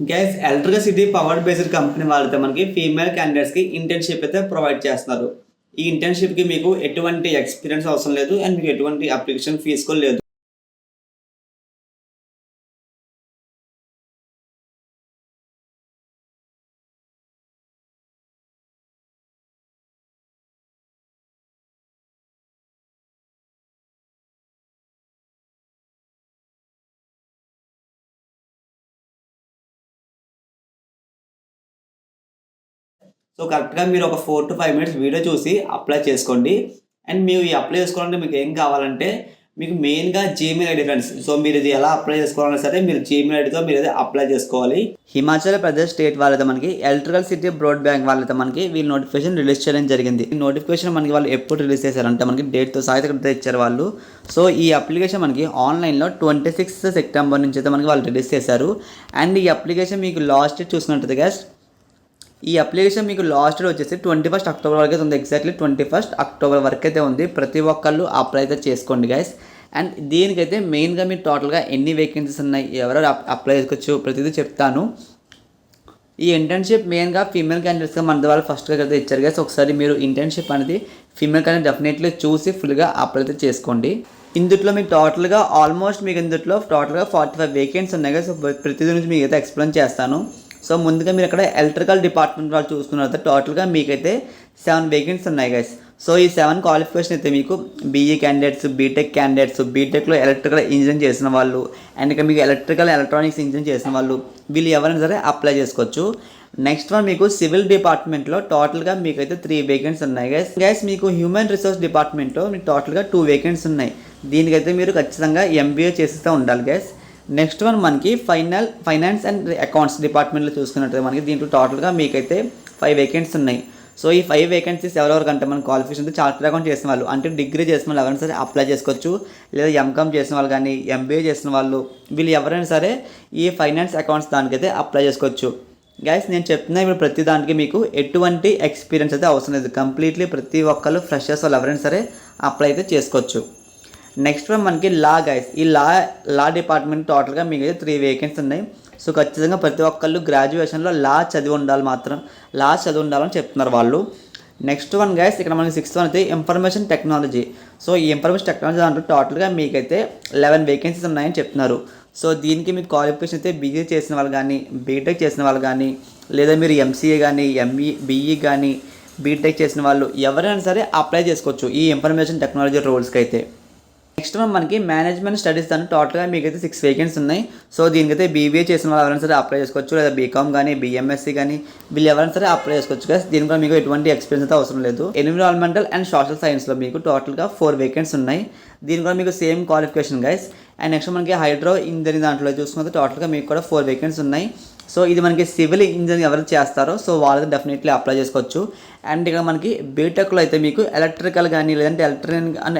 Guys electricity power based company వాళ్ళతో మనకి female క్యాండిడేట్స్కి ఇంటర్న్షిప్ అయితే ప్రొవైడ్ చేస్తున్నారు. ఈ ఇంటర్న్షిప్కి మీకు ఎటువంటి ఎక్స్పీరియన్స్ అవసరం లేదు అండ్ మీకు ఎటువంటి అప్లికేషన్ ఫీజు కూడా లేదు. సో కరెక్ట్గా మీరు ఒక 4 to 5 minutes వీడియో చూసి అప్లై చేసుకోండి. అండ్ మీరు ఈ అప్లై చేసుకోవాలంటే మీకు ఏం కావాలంటే మీకు మెయిన్గా జీమెయిల్ ఐడి ఫ్రెండ్స్. సో మీరు ఇది ఎలా అప్లై చేసుకోవాలన్నా సరే మీరు జీమెయిల్ ఐడితో మీరు అయితే అప్లై చేసుకోవాలి. హిమాచల్ ప్రదేశ్ స్టేట్ వాళ్ళతో మనకి ఎలక్ట్రిసిటీ బ్రాడ్ బ్యాంక్ వాళ్ళతో మనకి వీళ్ళు నోటిఫికేషన్ రిలీజ్ చేయడం జరిగింది. ఈ నోటిఫికేషన్ మనకి వాళ్ళు ఎప్పుడు రిలీజ్ చేశారంటే మనకి డేట్తో సహాయత ఇచ్చారు వాళ్ళు. సో ఈ అప్లికేషన్ మనకి ఆన్లైన్లో 26 సెప్టెంబర్ నుంచి అయితే మనకి వాళ్ళు రిలీజ్ చేశారు. అండ్ ఈ అప్లికేషన్ మీకు లాస్ట్ డేట్ చూసుకున్నట్టు గైస్, ఈ అప్లికేషన్ మీకు లాస్ట్ డేట్ వచ్చేసి 21 అక్టోబర్ వరకు అయితే ఉంది. ఎగ్జాక్ట్లీ 21 అక్టోబర్ వరకు అయితే ఉంది. ప్రతి ఒక్కళ్ళు అప్లై అయితే చేసుకోండి గైస్. అండ్ దీనికైతే మెయిన్గా మీరు టోటల్గా ఎన్ని వేకెన్సీస్ ఉన్నాయి, ఎవరెవరు అప్లై చేసుకోవచ్చు ప్రతిదీ చెప్తాను. ఈ ఇంటర్న్షిప్ మెయిన్గా ఫీమేల్ క్యాండిడేట్స్గా మన వాళ్ళు ఫస్ట్గా అయితే ఇచ్చారు గైస్. ఒకసారి మీరు ఇంటర్న్షిప్ అనేది ఫీమేల్ క్యాండిడేట్ డెఫినెట్లీ చూసి ఫుల్గా అప్లై అయితే చేసుకోండి. ఇందులో మీకు టోటల్గా ఆల్మోస్ట్ మీకు ఇందులో టోటల్గా 45 వేకెన్సీ ఉన్నాయి కదా. సో ప్రతి నుంచి మీకు అయితే ఎక్స్ప్లెయిన్ చేస్తాను. సో ముందుగా మీరు ఇక్కడ ఎలక్ట్రికల్ డిపార్ట్మెంట్ వాళ్ళు చూసుకున్న టోటల్గా మీకైతే 7 వేకెన్సీ ఉన్నాయి గైస్. సో ఈ 7 క్వాలిఫికేషన్ అయితే మీకు బీఈ క్యాండిడేట్స్, బీటెక్ క్యాండిడేట్స్, బీటెక్లో ఎలక్ట్రికల్ ఇంజనీరింగ్ చేసిన వాళ్ళు అండ్ ఇక్కడ మీకు ఎలక్ట్రికల్ ఎలక్ట్రానిక్స్ ఇంజనీరింగ్ చేసిన వాళ్ళు వీళ్ళు ఎవరైనా సరే అప్లై చేసుకోవచ్చు. నెక్స్ట్ వన్ మీకు సివిల్ డిపార్ట్మెంట్లో టోటల్గా మీకైతే 3 వేకెన్సీ ఉన్నాయి గైస్. మీకు హ్యూమన్ రిసోర్స్ డిపార్ట్మెంట్లో మీకు టోటల్గా 2 వేకెన్సీ ఉన్నాయి. దీనికైతే మీరు ఖచ్చితంగా ఎంబీఏ చేస్తూ ఉండాలి గైస్. నెక్స్ట్ వన్ మనకి ఫైనాన్స్ అండ్ అకౌంట్స్ డిపార్ట్మెంట్లో చూసుకున్నట్టు మనకి దీంట్లో టోటల్గా మీకైతే 5 వేకెన్సీ ఉన్నాయి. సో ఈ 5 వేకెన్సీస్ ఎవరెవరికంటే మన క్వాలిఫికేషన్ అయితే చార్టెడ్ అకౌంట్ చేసిన వాళ్ళు అంటే డిగ్రీ చేసిన వాళ్ళు ఎవరైనా సరే అప్లై చేసుకోవచ్చు. లేదా ఎంకామ్ చేసిన వాళ్ళు కానీ ఎంబీఏ చేసిన వాళ్ళు వీళ్ళు ఎవరైనా సరే ఈ ఫైనాన్స్ అకౌంట్స్ దానికైతే అప్లై చేసుకోవచ్చు. గైస్ నేను చెప్తున్నా ఇప్పుడు ప్రతి దానికి మీకు ఎటువంటి ఎక్స్పీరియన్స్ అయితే అవసరం లేదు. కంప్లీట్లీ ప్రతి ఒక్కళ్ళు ఫ్రెషర్స్ వాళ్ళు ఎవరైనా సరే అప్లై అయితే చేసుకోవచ్చు. నెక్స్ట్ వన్ మనకి లా గైస్. ఈ లా డిపార్ట్మెంట్ టోటల్గా మీకు అయితే 3 వేకెన్సీ ఉన్నాయి. సో ఖచ్చితంగా ప్రతి ఒక్కళ్ళు గ్రాడ్యుయేషన్లో లా చదివి ఉండాలని చెప్తున్నారు వాళ్ళు. నెక్స్ట్ వన్ గైస్ ఇక్కడ మనకి 6th వన్ అయితే ఇన్ఫర్మేషన్ టెక్నాలజీ. సో ఈ ఇన్ఫర్మేషన్ టెక్నాలజీ దాంట్లో టోటల్గా మీకైతే 11 వేకెన్సీస్ ఉన్నాయని చెప్తున్నారు. సో దీనికి మీకు క్వాలిఫికేషన్ అయితే బీఈ చేసిన వాళ్ళు కానీ బీటెక్ చేసిన వాళ్ళు కానీ లేదా మీరు ఎంసీఏ కానీ బీఈ కానీ బీటెక్ చేసిన వాళ్ళు ఎవరైనా సరే అప్లై చేసుకోవచ్చు ఈ ఇన్ఫర్మేషన్ టెక్నాలజీ రోల్స్కి అయితే. నెక్స్ట్ మనకి మేనేజ్మెంట్ స్టడీస్ దాన్ని టోటల్గా మీకైతే 6 వేకెన్సీ ఉన్నాయి. సో దీనికైతే బీబీఏ చేసిన వాళ్ళు ఎవరైనా సరే అప్లై చేసుకోవచ్చు. లేదా బీకామ్ కానీ బీఎంఎస్సీ కానీ వీళ్ళు ఎవరైనా సరే అప్లై చేసుకోవచ్చు కదా. దీనికి మీకు ఎటువంటి ఎక్స్పీరియన్స్ అయితే అవసరం లేదు. ఎన్విరాన్మెంటల్ అండ్ సోషల్ సైన్స్లో మీకు టోటల్గా 4 వేకెన్సీ ఉన్నాయి. దీని కూడా మీకు same qualification guys. And next మనకి హైడ్రో ఇంజనీరింగ్ దాంట్లో చూసుకుంటే టోటల్గా మీకు కూడా 4 వేకెన్సీ ఉన్నాయి. సో ఇది మనకి సివిల్ ఇంజనీరింగ్ ఎవరు చేస్తారో సో వాళ్ళకి డెఫినెట్లీ అప్లై చేసుకోవచ్చు. అండ్ ఇక్కడ మనకి బీటెక్లో అయితే మీకు ఎలక్ట్రికల్ కానీ లేదంటే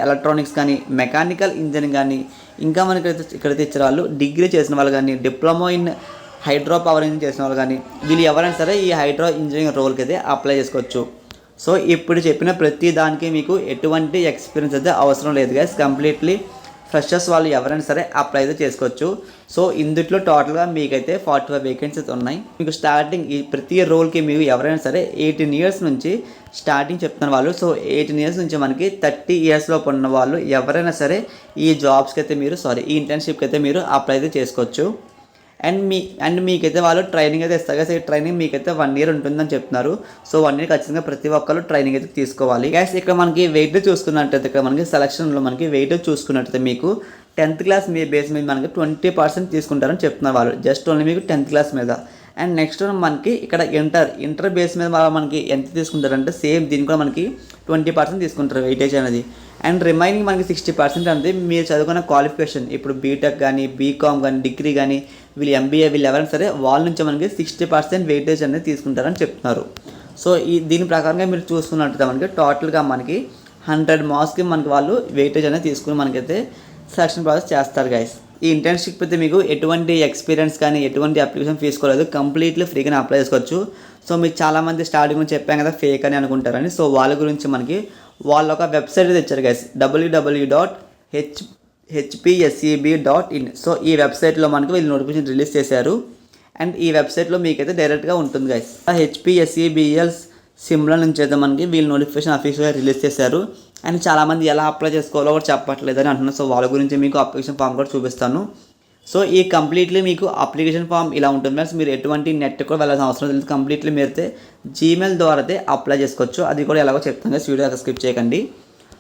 ఎలక్ట్రానిక్స్ కానీ మెకానికల్ ఇంజనీరింగ్ కానీ ఇంకా మనకి ఇక్కడైతే ఇచ్చిన వాళ్ళు డిగ్రీ చేసిన వాళ్ళు కానీ diploma in hydro power engineering చేసిన వాళ్ళు కానీ వీళ్ళు ఎవరైనా సరే ఈ హైడ్రో ఇంజనీరింగ్ రోల్కి అయితే అప్లై చేసుకోవచ్చు. సో ఇప్పుడు చెప్పిన ప్రతి దానికి మీకు ఎటువంటి ఎక్స్పీరియన్స్ అయితే అవసరం లేదు గైస్. కంప్లీట్లీ ఫ్రెషర్స్ వాళ్ళు ఎవరైనా సరే అప్లై అయితే చేసుకోవచ్చు. సో ఇందులో టోటల్గా మీకైతే 45 వేకెన్సీస్ ఉన్నాయి. మీకు స్టార్టింగ్ ఈ ప్రతి రోల్కి మీరు ఎవరైనా సరే 18 ఇయర్స్ నుంచి స్టార్టింగ్ చెప్తున్న వాళ్ళు. సో 18 ఇయర్స్ నుంచి మనకి 30 ఇయర్స్ లోపు ఉన్న వాళ్ళు ఎవరైనా సరే ఈ జాబ్స్కి అయితే ఈ ఇంటర్న్షిప్కి అయితే మీరు అప్లై అయితే చేసుకోవచ్చు. అండ్ మీకైతే వాళ్ళు ట్రైనింగ్ అయితే ఇస్తారు కదా. ఈ ట్రైనింగ్ మీకైతే 1 year ఉంటుందని చెప్తున్నారు. సో 1 year ఖచ్చితంగా ప్రతి ఒక్కరు ట్రైనింగ్ అయితే తీసుకోవాలి. గ్యాస్ ఇక్కడ మనకి వెయిట్ చూసుకున్నట్టయితే ఇక్కడ మనకి సెలక్షన్లో మనకి వెయిట్ చూసుకున్నట్టయితే మీకు 10th క్లాస్ మీ బేస్ మీద మనకి 20% తీసుకుంటారని చెప్తున్నారు వాళ్ళు. జస్ట్ ఓన్లీ మీకు 10th క్లాస్ మీద. అండ్ నెక్స్ట్ మనకి ఇక్కడ ఇంటర్ బేస్ మీద మనకి ఎంత తీసుకుంటారంటే సేమ్ దీనికి కూడా మనకి 20% తీసుకుంటారు వెయిటేజ్ అనేది. అండ్ రిమైనింగ్ మనకి 60% అనేది మీరు చదువుకున్న క్వాలిఫికేషన్. ఇప్పుడు బీటెక్ కానీ బీకామ్ కానీ డిగ్రీ కానీ వీళ్ళు ఎంబీఏ వీళ్ళు ఎవరైనా సరే వాళ్ళ నుంచి మనకి 60% వెయిటేజ్ అనేది తీసుకుంటారని చెప్తున్నారు. సో దీని ప్రకారంగా మీరు చూసుకున్నట్టు మనకి టోటల్గా మనకి 100 మార్క్స్కి మనకి వాళ్ళు వెయిటేజ్ అనేది తీసుకుని మనకైతే సెలక్షన్ ప్రాసెస్ చేస్తారు గైస్. ఈ ఇంటర్న్షిప్ అయితే మీకు ఎటువంటి ఎక్స్పీరియన్స్ కానీ ఎటువంటి అప్లికేషన్ తీసుకోలేదు. కంప్లీట్లీ ఫ్రీగానే అప్లై చేసుకోవచ్చు. సో మీకు చాలామంది స్టార్టింగ్ నుంచి చెప్పాం కదా ఫేక్ అని అనుకుంటారని. సో వాళ్ళ గురించి మనకి వాళ్ళు ఒక వెబ్సైట్ అయితే ఇచ్చారు గైస్, www.hpseb.in. సో ఈ వెబ్సైట్లో మనకి వీళ్ళు నోటిఫికేషన్ రిలీజ్ చేశారు. అండ్ ఈ వెబ్సైట్లో మీకైతే డైరెక్ట్గా ఉంటుంది గైస్. HPSCBL సిమ్ల నుంచి అయితే మనకి వీళ్ళు నోటిఫికేషన్ అఫీషియల్గా రిలీజ్ చేశారు. అండ్ చాలామంది ఎలా అప్లై చేసుకోవాలో కూడా చెప్పట్లేదని అంటున్నారు. సో వాళ్ళ గురించి మీకు అప్లికేషన్ ఫామ్ కూడా చూపిస్తాను. సో ఈ కంప్లీట్లీ మీకు అప్లికేషన్ ఫామ్ ఇలా ఉంటుంది ఫ్రెండ్స్. మీరు ఎటువంటి నెట్ కూడా వెళ్ళాల్సిన అవసరం లేదు. కంప్లీట్లీ మీరైతే జీమెయిల్ ద్వారా అయితే అప్లై చేసుకోవచ్చు. అది కూడా ఎలాగో చెప్తాను కదా, వీడియో స్కిప్ చేయకండి.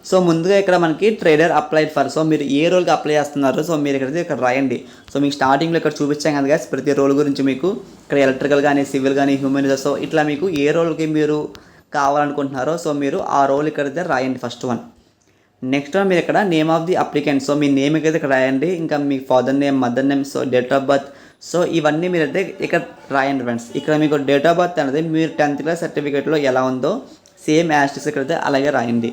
సో ముందుగా ఇక్కడ మనకి ట్రేడర్ అప్లైడ్ ఫర్. సో మీరు ఏ రోల్కి అప్లై చేస్తున్నారు, సో మీరు ఇక్కడ రాయండి. సో మీకు స్టార్టింగ్లో ఇక్కడ చూపించాం కదా గైస్, ప్రతి రోల్ గురించి మీకు ఇక్కడ ఎలక్ట్రికల్ కానీ, సివిల్ కానీ, హ్యూమన్ రిసోర్స్, సో ఇట్లా మీకు ఏ రోల్కి మీరు కావాలనుకుంటున్నారో సో మీరు ఆ రోల్ ఇక్కడైతే రాయండి ఫస్ట్ వన్. నెక్స్ట్ వన్ మీరు ఇక్కడ name of the applicant. So మీ నేమ్ అయితే ఇక్కడ రాయండి. ఇంకా మీ father name, mother name, so date of birth, so ఇవన్నీ మీరైతే ఇక్కడ రాయండి ఫ్రెండ్స్. ఇక్కడ మీకు డేట్ ఆఫ్ బర్త్ అనేది మీరు 10th క్లాస్ సర్టిఫికేట్లో ఎలా ఉందో సేమ్ యాస్టిక్స్ ఇక్కడైతే అలాగే రాయండి.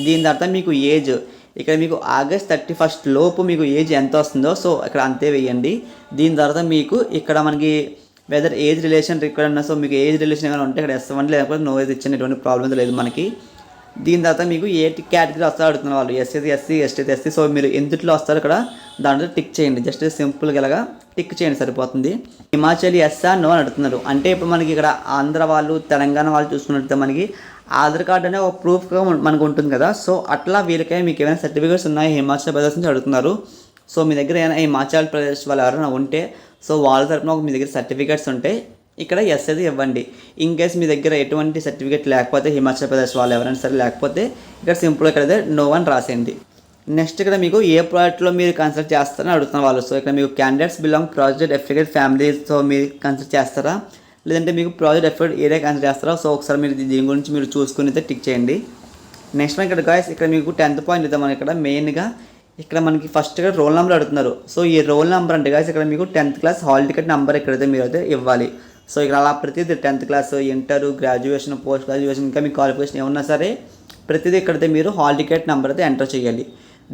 దీని తర్వాత మీకు ఏజ్, ఇక్కడ మీకు August 31 లోపు మీకు ఏజ్ ఎంత వస్తుందో సో ఇక్కడ అంతే వేయండి. దీని తర్వాత మీకు ఇక్కడ మనకి వెదర్ ఏజ్ రిలేషన్ రిక్వైర్డ్ అన్న, సో మీకు ఏజ్ రిలేషన్ ఏమైనా ఉంటే ఇక్కడ S1 లేకపోతే నో ఏజ్ ఇచ్చిన ఎటువంటి ప్రాబ్లం లేదు మనకి. దీని తర్వాత మీకు ఏ కేటగిరీ వస్తారో అడుగుతున్న వాళ్ళు SC, ST. సో మీరు ఎందుట్లో వస్తారో ఇక్కడ దాంట్లో టిక్ చేయండి. జస్ట్ సింపుల్గా ఇలాగా టిక్ చేయండి సరిపోతుంది. హిమాచల్ ఎస్ఆ నో అని అడుగుతున్నారు. అంటే ఇప్పుడు మనకి ఇక్కడ ఆంధ్ర వాళ్ళు, తెలంగాణ వాళ్ళు చూసుకున్నట్లయితే మనకి ఆధార్ కార్డ్ అనే ఒక ప్రూఫ్గా మనకు ఉంటుంది కదా. సో అట్లా వీళ్ళకై మీకు ఏమైనా సర్టిఫికేట్స్ ఉన్నాయి హిమాచల్ ప్రదేశ్ నుంచి అడుగుతున్నారు. సో మీ దగ్గర ఏమైనా హిమాచల్ ప్రదేశ్ వాళ్ళు ఎవరైనా ఉంటే సో వాళ్ళ తరపున మీ దగ్గర సర్టిఫికేట్స్ ఉంటే ఇక్కడ ఎస్ అయితే ఇవ్వండి. ఇన్ కేస్ మీ దగ్గర ఎటువంటి సర్టిఫికేట్ లేకపోతే హిమాచల్ ప్రదేశ్ వాళ్ళు ఎవరైనా సరే లేకపోతే ఇక్కడ సింపుల్గా ఇక్కడైతే నో అని రాసేయండి. నెక్స్ట్ ఇక్కడ మీకు ఏ ప్రాజెక్ట్లో మీరు కన్సిడర్ చేస్తారని అడుగుతున్న వాళ్ళు. సో ఇక్కడ మీకు candidates belong project affected family, so మీరు కన్సిడర్ చేస్తారా, లేదంటే మీకు ప్రాజెక్ట్ ఎఫెక్ట్ ఏరియా కన్సిడర్ చేస్తారా. సో ఒకసారి మీరు దీని గురించి మీరు చూసుకుని అయితే టిక్ చేయండి. నెక్స్ట్ ఇక్కడ గాయస్ ఇక్కడ మీకు 10th పాయింట్ ఇద్దాం. మనం ఇక్కడ మెయిన్గా ఇక్కడ మనకి ఫస్ట్ ఇక్కడ రోల్ నెంబర్ అడుగుతున్నారు. సో ఈ రోల్ నెంబర్ అంటే గాయస్ ఇక్కడ మీకు 10th class hall ticket number ఇక్కడైతే మీరు అయితే ఇవ్వాలి. సో ఇక్కడ అలా ప్రతిదీ 10th class, inter, graduation, post graduation, ఇంకా మీ క్వాలిఫికేషన్ ఏమన్నా సరే ప్రతిదీ ఇక్కడైతే మీరు హాల్ టికెట్ నెంబర్ అయితే ఎంటర్ చేయాలి.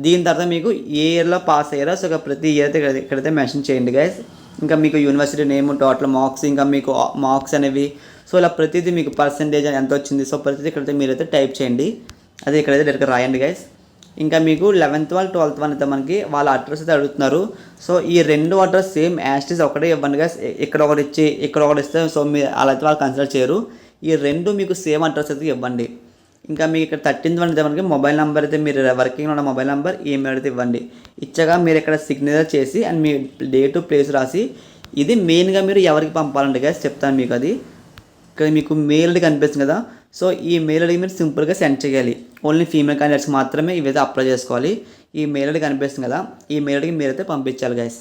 దీని తర్వాత మీకు ఏ ఇయర్లో పాస్ అయ్యారో సో ప్రతి ఇయర్ అయితే ఇక్కడైతే మెన్షన్ చేయండి గైస్. ఇంకా మీకు యూనివర్సిటీ నేమ్, టోటల్ మార్క్స్, ఇంకా మీకు మార్క్స్ అనేవి, సో ఇలా ప్రతిదీ మీకు పర్సెంటేజ్ ఎంత వచ్చింది సో ప్రతిదీ ఇక్కడైతే మీరైతే టైప్ చేయండి. అదే ఇక్కడైతే డైరెక్ట్గా రాయండి గైస్. ఇంకా మీకు 11th వాళ్ళు 12th వాళ్ళు అయితే మనకి వాళ్ళ అడ్రస్ అయితే అడుగుతున్నారు. సో ఈ రెండు అడ్రస్ సేమ్ యాస్టిస్ ఒకటే ఇవ్వండి గైస్. ఇక్కడ ఒకటి ఇచ్చి ఇక్కడ ఒకటి ఇస్తే సో మీరు అలా అయితే వాళ్ళు కన్సిడర్ చేయరు. ఈ రెండు మీకు సేమ్ అడ్రస్ అయితే ఇవ్వండి. ఇంకా మీకు ఇక్కడ 13th వన్ అయితే మనకి మొబైల్ నెంబర్ అయితే మీరు వర్కింగ్లో ఉన్న మొబైల్ నెంబర్, ఈమెయిల్ అయితే ఇవ్వండి. ఇచ్చగా మీరు ఇక్కడ సిగ్నేచర్ చేసి అండ్ మీ డేటు ప్లేస్ రాసి ఇది మెయిన్గా మీరు ఎవరికి పంపాలంటే గైస్ చెప్తాను మీకు. అది ఇక్కడ మీకు మెయిల్ ఐడి కనిపిస్తుంది కదా, సో ఈ మెయిల్ ఐడికి మీరు సింపుల్గా సెండ్ చేయాలి. ఓన్లీ ఫీమేల్ క్యాండిడేట్స్ మాత్రమే ఇవైతే అప్లై చేసుకోవాలి. ఈ మెయిల్ ఐడి కనిపిస్తుంది కదా, ఈ మెయిల్ ఐడికి మీరైతే పంపించాలి గైస్.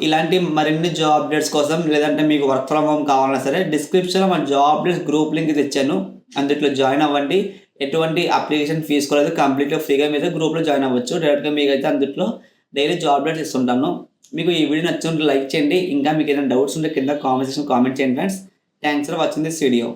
ఇలాంటి మరిన్ని జాబ్ అప్డేట్స్ కోసం లేదంటే మీకు వర్క్ ఫ్రమ్ హోమ్ కావాలన్నా సరే డిస్క్రిప్షన్లో మన జాబ్ అప్డేట్స్ గ్రూప్ లింక్ తెచ్చాను, అందులో జాయిన్ అవ్వండి. ఎటువంటి అప్లికేషన్ ఫీజు కూడా కంప్లీట్గా ఫ్రీగా మీద గ్రూప్లో జాయిన్ అవ్వచ్చు. డైరెక్ట్గా మీకు అయితే అందులో డైలీ జాబ్ అప్డేట్స్ ఇస్తుంటాను. మీకు ఈ వీడియో నచ్చుంటే లైక్ చేయండి. ఇంకా మీకు ఏదైనా డౌట్స్ ఉంటే కింద కామెంట్ చేయండి friends. Thanks for watching this video.